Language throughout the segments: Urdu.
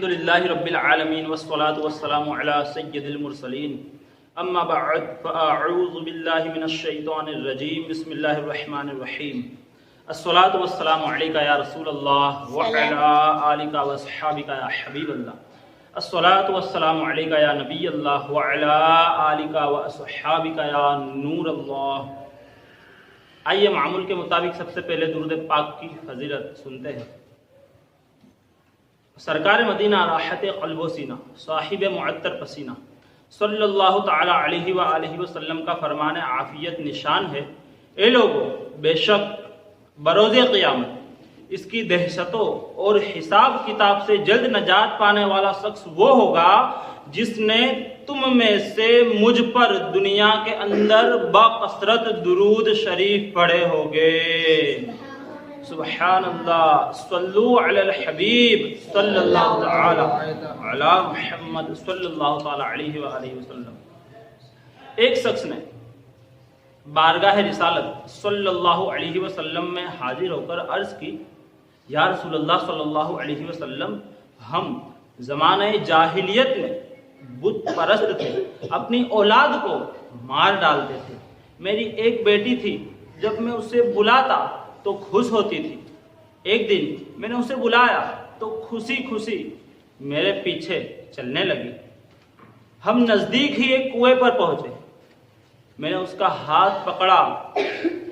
الحمدللہ رب العالمین والصلاة والسلام علی سید المرسلین اما بعد فاعوذ باللہ من الشیطان الرجیم بسم اللہ الرحمن الرحیم الصلاة والسلام علیکہ یا رسول اللہ وعلی آلکہ واصحابکہ یا حبیب اللہ الصلاة والسلام علیکہ یا نبی اللہ وعلی آلکہ واصحابکہ یا نور اللہ۔ آئیے معمول کے مطابق سب سے پہلے درود پاک کی فضیلت سنتے ہیں۔ سرکار مدینہ راحت قلب و سینہ صاحب معطر پسینہ صلی اللہ تعالی علیہ وآلہ وسلم کا فرمان عافیت نشان ہے، اے لوگو بے شک بروز قیامت اس کی دہشتوں اور حساب کتاب سے جلد نجات پانے والا شخص وہ ہوگا جس نے تم میں سے مجھ پر دنیا کے اندر بکثرت درود شریف پڑھے ہوگے۔ سبحان اللہ، صلو علی الحبیب صلی اللہ تعالی علی محمد صلی اللہ تعالی علیہ وآلہ وسلم۔ ایک شخص نے بارگاہ رسالت صلی اللہ علیہ وسلم میں حاضر ہو کر عرض کی، یا رسول اللہ صلی اللہ علیہ وسلم، ہم زمانہ جاہلیت میں بت پرست تھے، اپنی اولاد کو مار ڈالتے تھے۔ میری ایک بیٹی تھی، جب میں اسے بلاتا تو خوش ہوتی تھی۔ ایک دن میں نے اسے بلایا تو خوشی خوشی میرے پیچھے چلنے لگی۔ ہم نزدیک ہی ایک کنویں پر پہنچے۔ میں نے اس کا ہاتھ پکڑا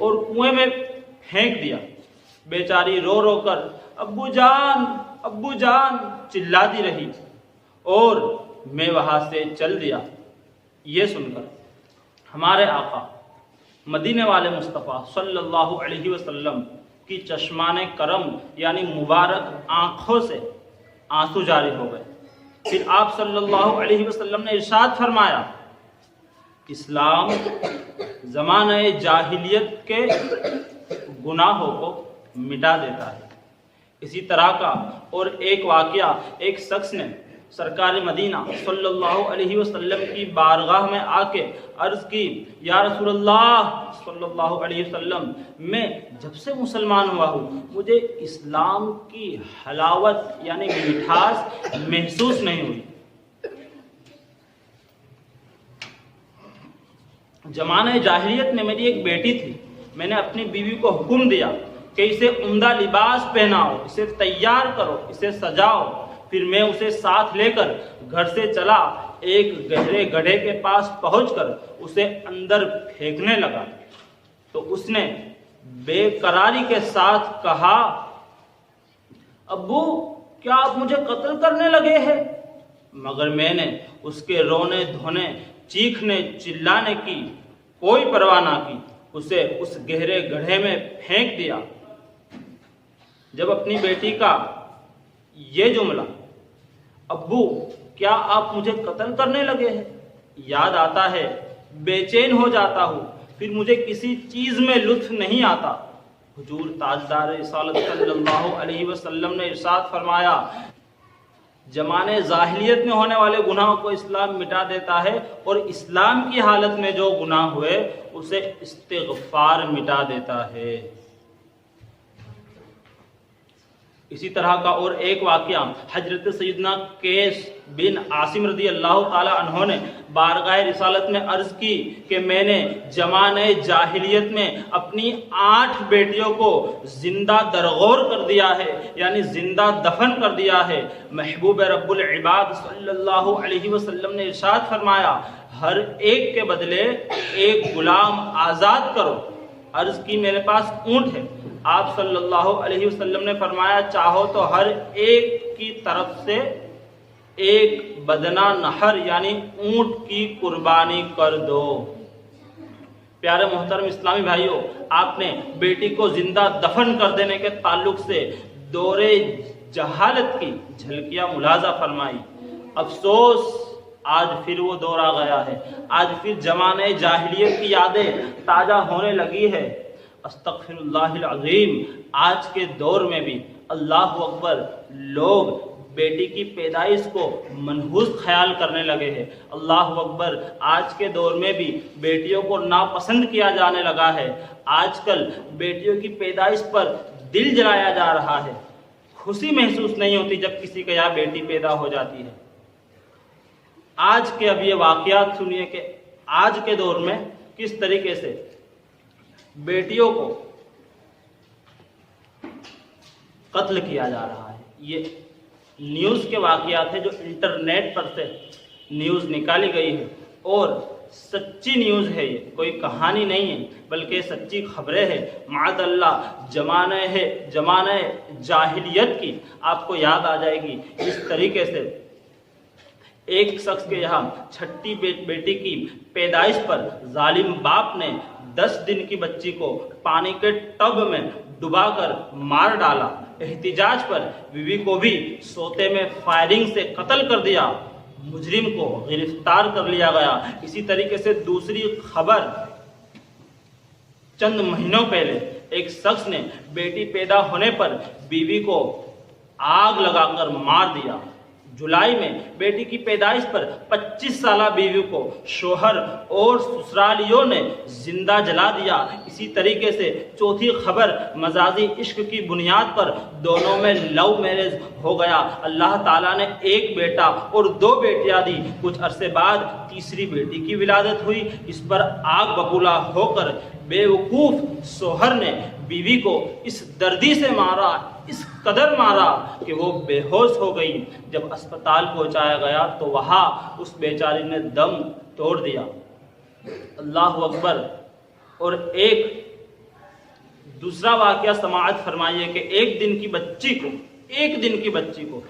اور کنویں میں پھینک دیا۔ بیچاری رو رو کر ابو جان ابو جان چلاتی رہی اور میں وہاں سے چل دیا۔ یہ سن کر ہمارے آقا مدینے والے مصطفیٰ صلی اللہ علیہ وسلم کی چشمان کرم یعنی مبارک آنکھوں سے آنسو جاری ہو گئے۔ پھر آپ صلی اللہ علیہ وسلم نے ارشاد فرمایا، اسلام زمانہ جاہلیت کے گناہوں کو مٹا دیتا ہے۔ اسی طرح کا اور ایک واقعہ، ایک شخص نے سرکار مدینہ صلی اللہ علیہ وسلم کی بارگاہ میں آ کے عرض کی، یا رسول اللہ صلی اللہ علیہ وسلم، میں جب سے مسلمان ہوا ہوں مجھے اسلام کی حلاوت یعنی مٹھاس محسوس نہیں ہوئی۔ زمانہ جاہلیت میں میری ایک بیٹی تھی، میں نے اپنی بیوی کو حکم دیا کہ اسے عمدہ لباس پہناؤ، اسے تیار کرو، اسے سجاؤ۔ پھر میں اسے ساتھ لے کر گھر سے چلا، ایک گہرے گڑھے کے پاس پہنچ کر اسے اندر پھینکنے لگا تو اس نے بے قراری کے ساتھ کہا، ابو کیا آپ مجھے قتل کرنے لگے ہیں؟ مگر میں نے اس کے رونے دھونے، چیخنے چلانے کی کوئی پرواہ نہ کی، اسے اس گہرے گڑھے میں پھینک دیا۔ جب اپنی بیٹی کا یہ جملہ ابو کیا آپ مجھے قتل کرنے لگے ہیں یاد آتا ہے، بے چین ہو جاتا ہوں، پھر مجھے کسی چیز میں لطف نہیں آتا۔ حضور تاجدار رسالت صلی اللہ علیہ وسلم نے ارشاد فرمایا، زمانے ظاہلیت میں ہونے والے گناہوں کو اسلام مٹا دیتا ہے اور اسلام کی حالت میں جو گناہ ہوئے اسے استغفار مٹا دیتا ہے۔ اسی طرح کا اور ایک واقعہ، حضرت سیدنا قیس بن عاصم رضی اللہ تعالی عنہ نے بارگاہ رسالت میں عرض کی کہ میں نے زمانہ جاہلیت میں اپنی 8 بیٹیوں کو زندہ درغور کر دیا ہے، یعنی زندہ دفن کر دیا ہے۔ محبوب رب العباد صلی اللہ علیہ وسلم نے ارشاد فرمایا، ہر ایک کے بدلے ایک غلام آزاد کرو۔ عرض کی میرے پاس اونٹ ہے۔ آپ صلی اللہ علیہ وسلم نے فرمایا، چاہو تو ہر ایک کی طرف سے ایک بدنہ نہر یعنی اونٹ کی قربانی کر دو۔ پیارے محترم اسلامی بھائیوں، آپ نے بیٹی کو زندہ دفن کر دینے کے تعلق سے دور جہالت کی جھلکیاں ملاحظہ فرمائی۔ افسوس آج پھر وہ دور آ گیا ہے، آج پھر زمانہ جاہلیت کی یادیں تازہ ہونے لگی ہے۔ استغفر اللہ العظیم، آج کے دور میں بھی اللہ اکبر لوگ بیٹی کی پیدائش کو منحوس خیال کرنے لگے ہیں۔ اللہ اکبر، آج کے دور میں بھی بیٹیوں کو ناپسند کیا جانے لگا ہے۔ آج کل بیٹیوں کی پیدائش پر دل جلایا جا رہا ہے، خوشی محسوس نہیں ہوتی جب کسی کے یہاں بیٹی پیدا ہو جاتی ہے۔ آج کے اب یہ واقعات سنیے کہ آج کے دور میں کس طریقے سے بیٹیوں کو قتل کیا جا رہا ہے۔ یہ نیوز کے واقعات ہیں جو انٹرنیٹ پر سے نیوز نکالی گئی ہے، اور سچی نیوز ہے، یہ کوئی کہانی نہیں ہے بلکہ سچی خبریں ہیں۔ معاذ اللہ زمانہ جاہلیت کی آپ کو یاد آ جائے گی۔ اس طریقے سے ایک شخص کے یہاں چھٹی بیٹی کی پیدائش پر ظالم باپ نے 10 دن کی بچی کو پانی کے ٹب میں ڈبا کر مار ڈالا۔ احتجاج پر بیوی کو بھی سوتے میں فائرنگ سے قتل کر دیا۔ مجرم کو گرفتار کر لیا گیا۔ اسی طریقے سے دوسری خبر، چند مہینوں پہلے ایک شخص نے بیٹی پیدا ہونے پر بیوی کو آگ لگا کر مار دیا۔ جولائی میں بیٹی کی پیدائش پر 25 سالہ بیوی کو شوہر اور سسرالیوں نے زندہ جلا دیا۔ اسی طریقے سے چوتھی خبر، مجازی عشق کی بنیاد پر دونوں میں لو میرج ہو گیا۔ اللہ تعالیٰ نے ایک بیٹا اور 2 بیٹیاں دی۔ کچھ عرصے بعد تیسری بیٹی کی ولادت ہوئی۔ اس پر آگ ببولا ہو کر بے وقوف شوہر نے بیوی کو اس دردی سے مارا، اس قدر مارا کہ وہ بے ہوش ہو گئی۔ جب اسپتال پہنچایا گیا تو وہاں اس بیچاری نے دم توڑ دیا۔ اللہ اکبر۔ اور ایک دوسرا واقعہ سماعت فرمائیے کہ ایک دن کی بچی کو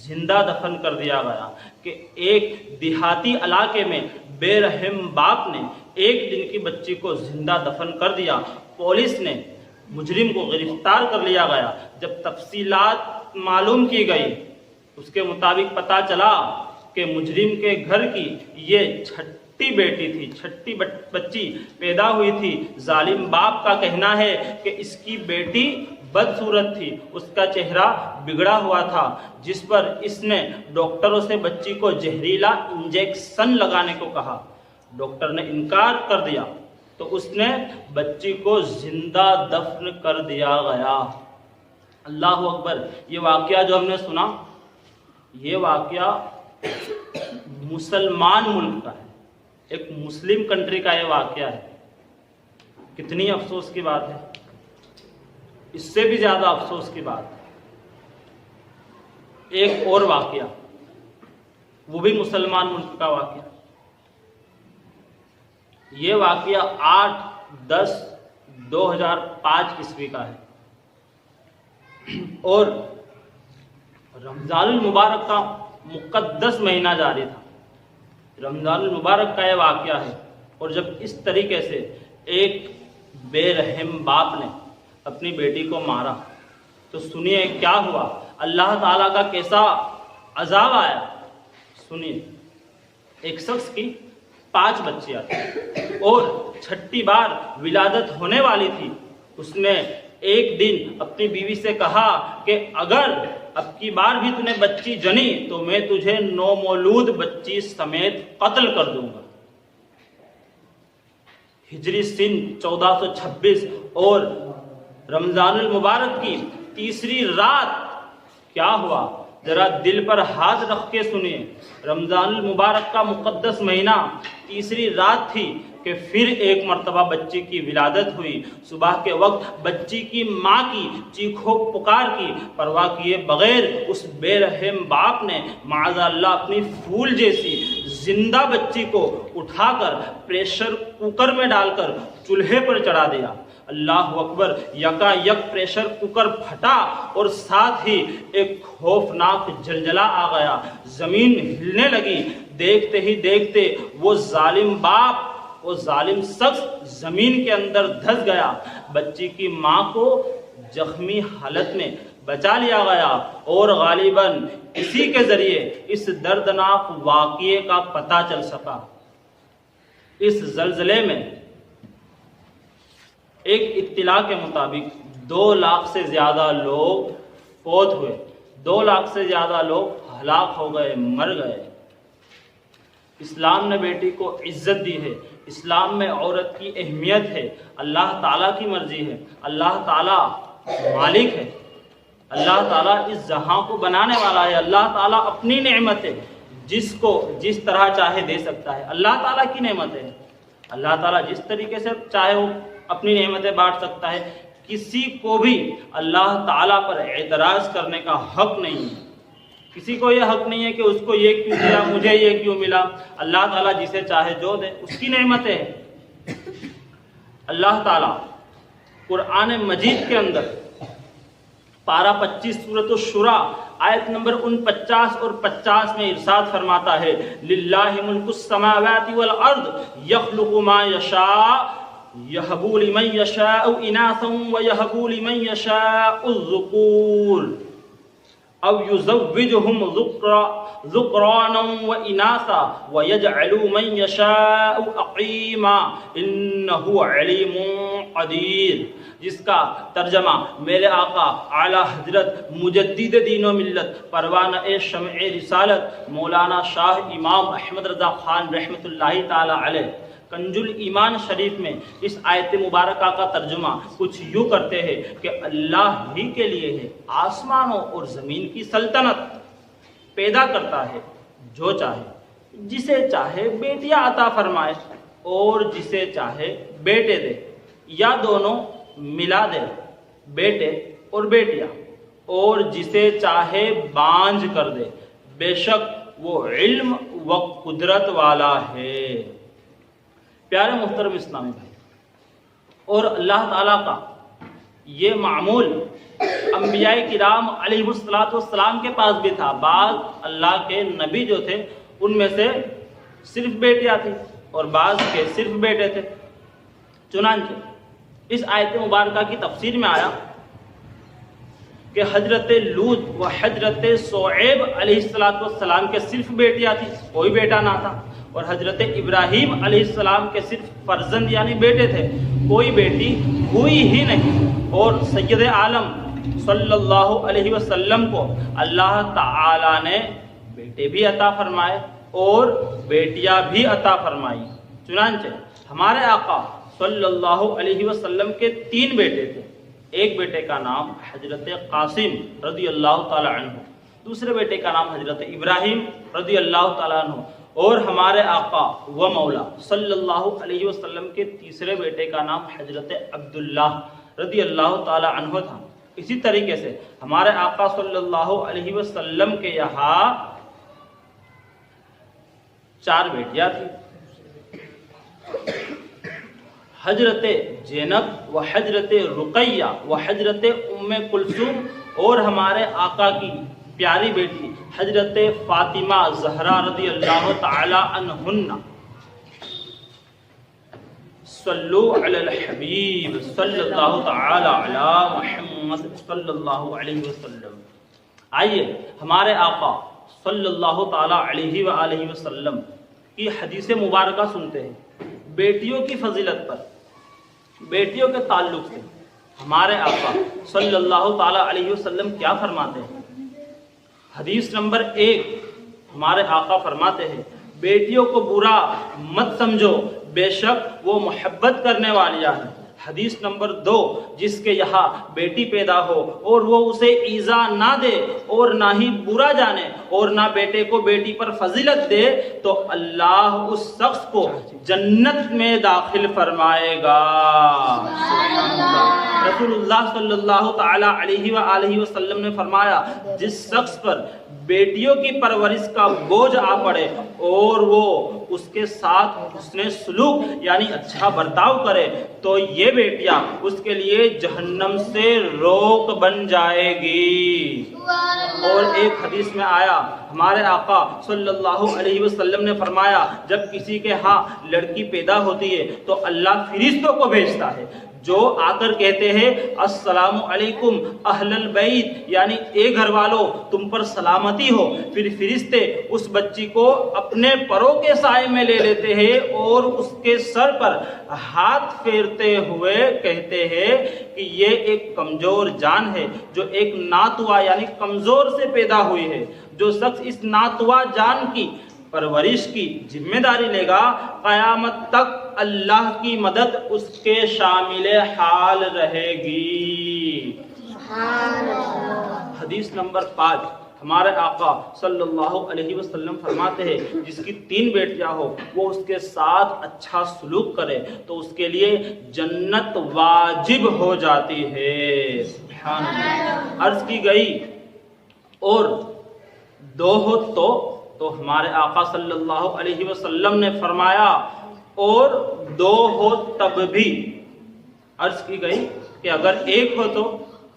زندہ دفن کر دیا گیا کہ ایک دیہاتی علاقے میں بے رحم باپ نے ایک دن کی بچی کو زندہ دفن کر دیا۔ پولیس نے مجرم کو گرفتار کر لیا گیا۔ جب تفصیلات معلوم کی گئی اس کے مطابق پتہ چلا کہ مجرم کے گھر کی یہ چھٹی بیٹی تھی، چھٹی بچی پیدا ہوئی تھی۔ ظالم باپ کا کہنا ہے کہ اس کی بیٹی بدصورت تھی، اس کا چہرہ بگڑا ہوا تھا، جس پر اس نے ڈاکٹروں سے بچی کو زہریلا انجیکشن لگانے کو کہا۔ ڈاکٹر نے انکار کر دیا تو اس نے بچی کو زندہ دفن کر دیا گیا۔ اللہ اکبر۔ یہ واقعہ جو ہم نے سنا، یہ واقعہ مسلمان ملک کا ہے، ایک مسلم کنٹری کا یہ واقعہ ہے۔ کتنی افسوس کی بات ہے، اس سے بھی زیادہ افسوس کی بات ہے ایک اور واقعہ، وہ بھی مسلمان ملک کا واقعہ۔ یہ واقعہ 8/10/2005 عیسوی کا ہے، اور رمضان المبارک کا مقدس مہینہ جاری تھا۔ رمضان المبارک کا یہ واقعہ ہے، اور جب اس طریقے سے ایک بے رحم باپ نے اپنی بیٹی کو مارا تو سنیے کیا ہوا، اللہ تعالیٰ کا کیسا عذاب آیا۔ سنیے، ایک شخص کی 5 بچیاں تھیں اور چھٹی بار ولادت ہونے والی تھی۔ اس نے ایک دن اپنی بیوی سے کہا کہ اگر اب کی بار بھی تو نے بچی جنی تو میں تجھے نومولود بچی سمیت قتل کر دوں گا۔ ہجری سن 1426 اور رمضان المبارک کی تیسری رات کیا ہوا، ذرا دل پر ہاتھ رکھ کے سنیے۔ رمضان المبارک کا مقدس مہینہ، تیسری رات تھی کہ پھر ایک مرتبہ بچی کی ولادت ہوئی۔ صبح کے وقت بچی کی ماں کی چیخو پکار کی پرواہ کیے بغیر اس بے رحم باپ نے معاذ اللہ اپنی پھول جیسی زندہ بچی کو اٹھا کر پریشر کوکر میں ڈال کر چولہے پر چڑھا دیا۔ اللہ اکبر۔ یکا یک پریشر کوکر پھٹا اور ساتھ ہی ایک خوفناک زلزلہ آ گیا، زمین ہلنے لگی۔ دیکھتے ہی دیکھتے وہ ظالم باپ، وہ ظالم شخص زمین کے اندر دھس گیا۔ بچی کی ماں کو زخمی حالت میں بچا لیا گیا، اور غالباً اسی کے ذریعے اس دردناک واقعے کا پتہ چل سکا۔ اس زلزلے میں ایک اطلاع کے مطابق 2 لاکھ سے زیادہ لوگ فوت ہوئے، 2 لاکھ سے زیادہ لوگ ہلاک ہو گئے، مر گئے۔ اسلام نے بیٹی کو عزت دی ہے، اسلام میں عورت کی اہمیت ہے، اللہ تعالیٰ کی مرضی ہے، اللہ تعالیٰ مالک ہے۔ اللہ تعالیٰ اس جہاں کو بنانے والا ہے. اللہ تعالیٰ اپنی نعمت ہے جس کو جس طرح چاہے دے سکتا ہے. اللہ تعالیٰ کی نعمت ہے. اللہ تعالیٰ جس طریقے سے چاہے وہ اپنی نعمتیں بانٹ سکتا ہے. کسی کو بھی اللہ تعالیٰ پر اعتراض کرنے کا حق نہیں ہے. کسی کو یہ حق نہیں ہے کہ اس کو یہ کیوں دیا, مجھے یہ کیوں ملا. اللہ تعالیٰ جسے چاہے جو دے, اس کی نعمتیں ہیں. اللہ تعالیٰ قرآن مجید کے اندر پارہ 25 سورۃ الشورى آیت نمبر 49 اور 50 میں ارشاد فرماتا ہے للہ ملک السماوات والارض یخلق ما یشاء یہب لمن یشاء اناثا ویہب لمن یشاء الذکور او یزوجہم ذکرانا واناثا ویجعل من یشاء عقیما انہ علیم قدیر. جس کا ترجمہ میرے آقا اعلیٰ حضرت مجدد دین و ملت پروانہ شمع رسالت مولانا شاہ امام احمد رضا خان رحمۃ اللہ تعالی علیہ کنز الایمان شریف میں اس آیت مبارکہ کا ترجمہ کچھ یوں کرتے ہیں کہ اللہ ہی کے لیے ہے آسمانوں اور زمین کی سلطنت. پیدا کرتا ہے جو چاہے, جسے چاہے بیٹیاں عطا فرمائے اور جسے چاہے بیٹے دے, یا دونوں ملا دے, بیٹے اور بیٹیاں, اور جسے چاہے بانجھ کر دے. بے شک وہ علم و قدرت والا ہے. پیارے محترم اسلامی بھائی, اور اللہ تعالیٰ کا یہ معمول انبیاء کرام علیہ السلام کے پاس بھی تھا. بعض اللہ کے نبی جو تھے ان میں سے صرف بیٹیاں تھیں اور بعض کے صرف بیٹے تھے. چنانچہ اس آیت مبارکہ کی تفسیر میں آیا کہ حضرت لوط و حضرت شعیب علیہ السلام کے صرف بیٹیاں تھیں, کوئی بیٹا نہ تھا. اور حضرت ابراہیم علیہ السلام کے صرف فرزند یعنی بیٹے تھے, کوئی بیٹی ہوئی ہی نہیں. اور سید عالم صلی اللہ علیہ وسلم کو اللہ تعالی نے بیٹے بھی عطا فرمائے اور بیٹیاں بھی عطا فرمائی. چنانچہ ہمارے آقا صلی اللہ علیہ وسلم کے 3 بیٹے تھے. ایک بیٹے کا نام حضرت قاسم رضی اللہ تعالی عنہ, دوسرے بیٹے کا نام حضرت ابراہیم رضی اللہ تعالی عنہ, اور ہمارے آقا و مولا صلی اللہ علیہ وسلم کے تیسرے بیٹے کا نام حضرت عبداللہ رضی اللہ تعالی عنہ تھا. اسی طریقے سے ہمارے آقا صلی اللہ علیہ وسلم کے یہاں 4 بیٹیاں تھیں, حضرت زینب و حضرت رقیہ و حضرت ام کلثوم, اور ہمارے آقا کی پیاری بیٹی حضرت فاطمہ زہرا رضی اللہ تعالی عنہن. صلو علی الحبیب صلی اللہ تعالی علی محمد صلی اللہ علیہ وسلم. آئیے ہمارے آقا صلی اللہ تعالی علیہ وآلہ وسلم کی حدیث مبارکہ سنتے ہیں بیٹیوں کی فضیلت پر. بیٹیوں کے تعلق سے ہمارے آقا صلی اللہ تعالی علیہ وسلم کیا فرماتے ہیں؟ حدیث نمبر 1 ہمارے آقا فرماتے ہیں بیٹیوں کو برا مت سمجھو, بے شک وہ محبت کرنے والیاں ہیں. حدیث نمبر 2 جس کے یہاں بیٹی پیدا ہو اور وہ اسے ایذا نہ دے اور نہ ہی برا جانے اور نہ بیٹے کو بیٹی پر فضیلت دے تو اللہ اس شخص کو جنت میں داخل فرمائے گا. رسول اللہ صلی اللہ تعالی علیہ وآلہ وسلم نے فرمایا جس شخص پر بیٹیوں کی پرورش کا بوجھ آ پڑے اور وہ اس کے ساتھ حسن سلوک یعنی اچھا برتاؤ کرے تو یہ بیٹیاں اس کے لیے جہنم سے روک بن جائے گی. اور ایک حدیث میں آیا ہمارے آقا صلی اللہ علیہ وسلم نے فرمایا جب کسی کے ہاں لڑکی پیدا ہوتی ہے تو اللہ فرشتوں کو بھیجتا ہے جو آ کر کہتے ہیں السلام علیکم اہل البیت یعنی اے گھر والوں تم پر سلامتی ہو. پھر فرشتے اس بچی کو اپنے پروں کے سائے میں لے لیتے ہیں اور اس کے سر پر ہاتھ پھیرتے ہوئے کہتے ہیں کہ یہ ایک کمزور جان ہے جو ایک ناتوا یعنی کمزور سے پیدا ہوئی ہے. جو شخص اس ناتوا جان کی پرورش کی ذمہ داری لے گا قیامت تک اللہ کی مدد اس کے شامل حال رہے گی. سبحان اللہ. حدیث نمبر 5، ہمارے آقا صلی اللہ علیہ وسلم فرماتے ہیں جس کی 3 بیٹیاں ہو وہ اس کے ساتھ اچھا سلوک کرے تو اس کے لیے جنت واجب ہو جاتی ہے۔ سبحان اللہ۔ عرض کی گئی اور 2 ہو تو ہمارے آقا صلی اللہ علیہ وسلم نے فرمایا اور 2 ہو تب بھی۔ عرض کی گئی کہ اگر 1 ہو تو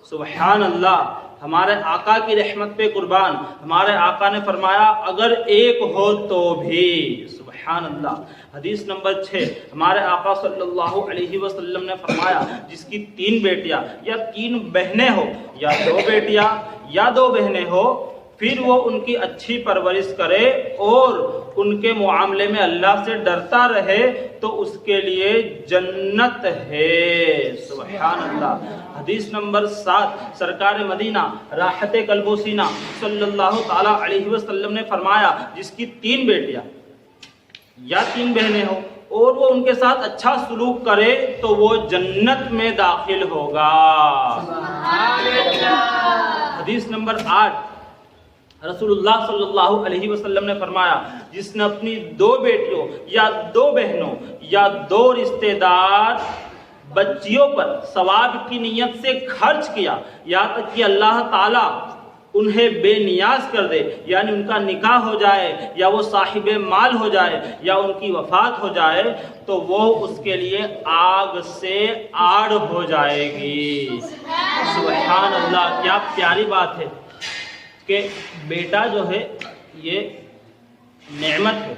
سبحان اللہ، ہمارے آقا کی رحمت پہ قربان، ہمارے آقا نے فرمایا اگر 1 ہو تو بھی، سبحان اللہ۔ حدیث نمبر 6، ہمارے آقا صلی اللہ علیہ وسلم نے فرمایا جس کی 3 بیٹیاں یا 3 بہنیں ہو یا 2 بیٹیاں یا 2 بہنیں ہو، پھر وہ ان کی اچھی پرورش کرے اور ان کے معاملے میں اللہ سے ڈرتا رہے تو اس کے لیے جنت ہے۔ سبحان اللہ۔ حدیث نمبر 7، سرکار مدینہ راحت قلب و سینہ صلی اللہ تعالی علیہ وسلم نے فرمایا جس کی 3 بیٹیاں یا 3 بہنیں ہوں اور وہ ان کے ساتھ اچھا سلوک کرے تو وہ جنت میں داخل ہوگا۔ حدیث نمبر 8، رسول اللہ صلی اللہ علیہ وسلم نے فرمایا جس نے اپنی 2 بیٹیوں یا 2 بہنوں یا 2 رشتہ دار بچیوں پر ثواب کی نیت سے خرچ کیا یہاں تک کہ اللہ تعالیٰ انہیں بے نیاز کر دے، یعنی ان کا نکاح ہو جائے یا وہ صاحب مال ہو جائے یا ان کی وفات ہو جائے تو وہ اس کے لیے آگ سے آڑ ہو جائے گی۔ سبحان اللہ، کیا پیاری بات ہے کہ بیٹا جو ہے یہ نعمت ہے،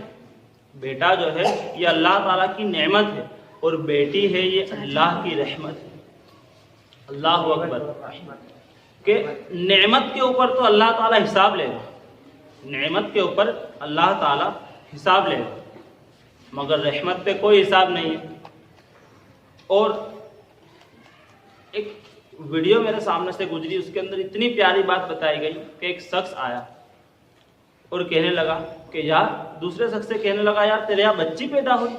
بیٹا جو ہے یہ اللہ تعالیٰ کی نعمت ہے اور بیٹی ہے یہ اللہ کی رحمت ہے۔ اللہ اکبر۔ کہ نعمت کے اوپر تو اللہ تعالیٰ حساب لے گا، نعمت کے اوپر اللہ تعالیٰ حساب لے گا، مگر رحمت پہ کوئی حساب نہیں ہے۔ اور ایک ویڈیو میرے سامنے سے گزری، اس کے اندر اتنی پیاری بات بتائی گئی کہ ایک شخص آیا اور کہنے لگا کہ یار، دوسرے شخص سے کہنے لگا یار تیرے یہاں بچی پیدا ہوئی،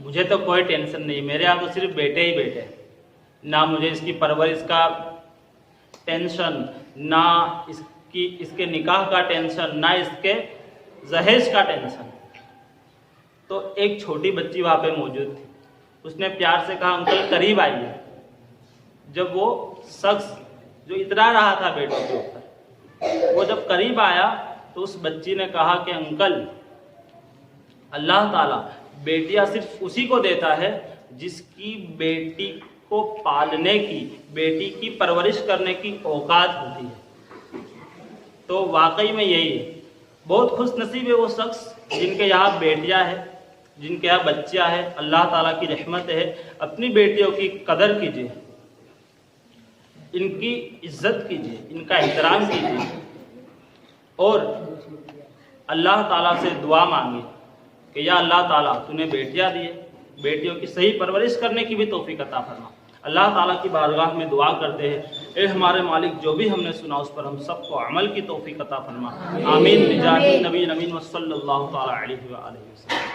مجھے تو کوئی ٹینشن نہیں، میرے یہاں تو صرف بیٹے ہی بیٹے، نہ مجھے اس کی پرورش کا ٹینشن، نہ اس کے نکاح کا ٹینشن، نہ اس کے جہیز کا ٹینشن۔ تو ایک چھوٹی بچی وہاں پہ موجود تھی، اس نے پیار سے کہا انکل قریب آئیے۔ جب وہ شخص جو اترا رہا تھا بیٹوں کے اوپر وہ جب قریب آیا تو اس بچی نے کہا کہ انکل، اللہ تعالیٰ بیٹیاں صرف اسی کو دیتا ہے جس کی بیٹی کو پالنے کی، بیٹی کی پرورش کرنے کی اوقات ہوتی ہے۔ تو واقعی میں یہی ہے، بہت خوش نصیب ہے وہ شخص جن کے یہاں بیٹیاں ہیں، جن کے یہاں بچیاں ہیں۔ اللہ تعالیٰ کی رحمت ہے، اپنی بیٹیوں کی قدر کیجیے، ان کی عزت کیجیے، ان کا احترام کیجیے اور اللہ تعالیٰ سے دعا مانگے کہ یا اللہ تعالیٰ تو نے بیٹیاں دیے، بیٹیوں کی صحیح پرورش کرنے کی بھی توفیق عطا فرما۔ اللہ تعالیٰ کی بارگاہ میں دعا کرتے ہیں، اے ہمارے مالک جو بھی ہم نے سنا اس پر ہم سب کو عمل کی توفیق عطا فرما۔ آمین بجاہ نبی امین وصلی اللہ تعالیٰ علیہ وآلہ وسلم۔